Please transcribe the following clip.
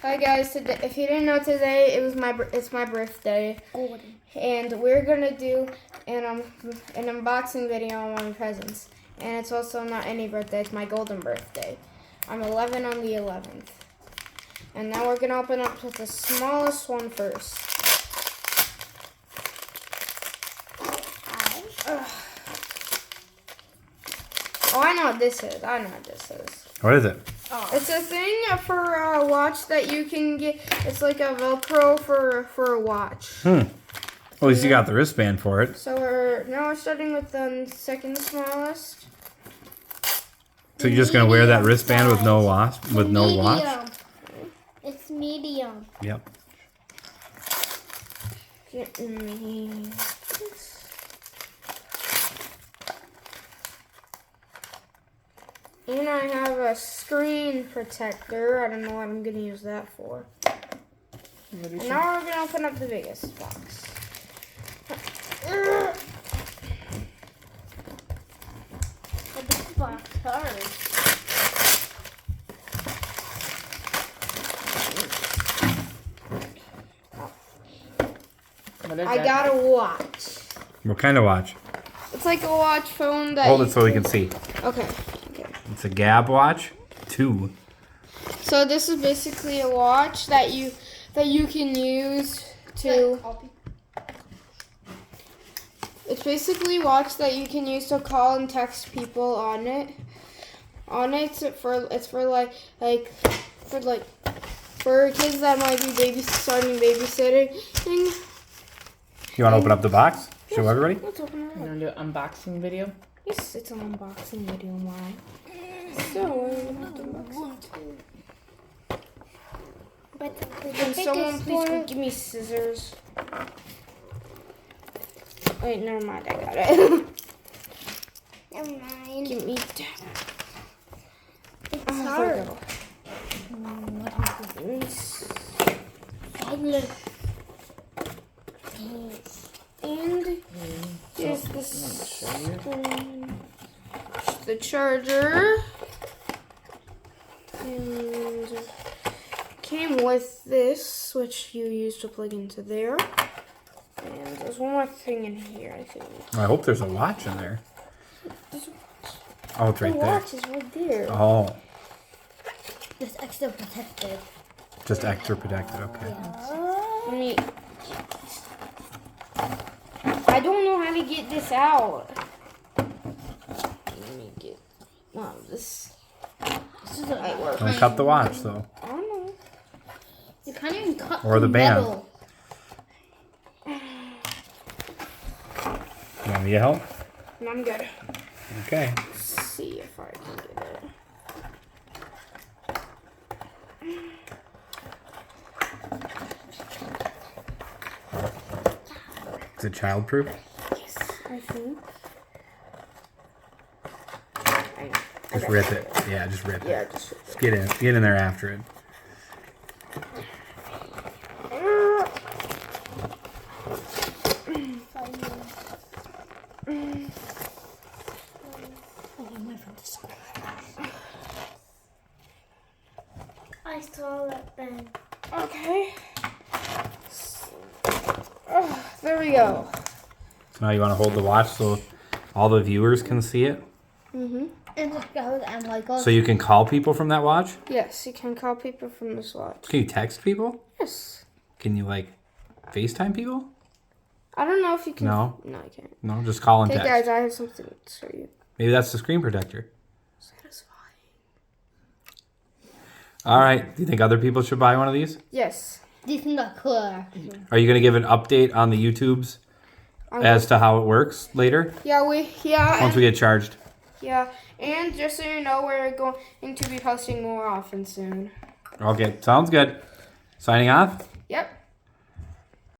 Hi guys, today, if you didn't know, today it's my birthday, and we're gonna do an unboxing video on my presents. And it's also not any birthday; it's my golden birthday. I'm 11 on the 11th, and now we're gonna open up with the smallest one first. Oh, I know what this is. What is it? Oh. It's a thing for a watch that you can get. It's like a Velcro for a watch. At least you got the wristband for it. So we're starting with the second smallest. So you're just gonna wear that wristband with no watch? It's medium. Yep. Get me this. And I have a screen protector. I don't know what I'm going to use that for. And now we're going to open up the biggest box. This box hurts. I got a watch. What kind of watch? It's like a watch phone that. Hold it so we can see. Okay. It's a Gab watch 2. So this is basically a watch that you can use to. It's basically a watch that you can use to call and text people on it. It's for kids that might be starting babysitting. You want to open up the box? Show everybody? Let's open it up. You want to do an unboxing video? Yes, it's an unboxing video, Mom. So, we're gonna have to unbox it. Can someone please give me scissors? Wait, never mind, I got it. Never mind. Give me that. It's hard. And here's the screen, the charger, and came with this, which you use to plug into there. And there's one more thing in here, I think. I hope there's a watch in there. Oh, it's right The there. watch is right there. Oh, It's extra protected. just extra protected. Okay. Let me. I don't know how to get this out. Let me get. No, this. This is might work. Don't cut the watch though. I don't know. You can't even cut Or the band. metal. You want me to help? And I'm good. Okay. Let's see if I can get it. Is it childproof? Yes, I think. Just rip it. Yeah, just rip it. Yeah, just. Just get in there after it. I saw that then. Okay. Oh, there we go. So now you want to hold the watch so all the viewers can see it? Mm-hmm. And it goes and like So you can call people from that watch? Yes, you can call people from this watch. Can you text people? Yes. Can you like FaceTime people? I don't know if you can. No. No, I can't. No, just call and Hey text. guys, I have something to show you. Maybe that's the screen protector. Satisfying. All right. Do you think other people should buy one of these? Yes. These things are cool actually. Are you going to give an update on the YouTubes as to how it works later? Once we get charged. Yeah, and just so you know, we're going to be posting more often soon. Okay. Sounds good. Signing off. Yep.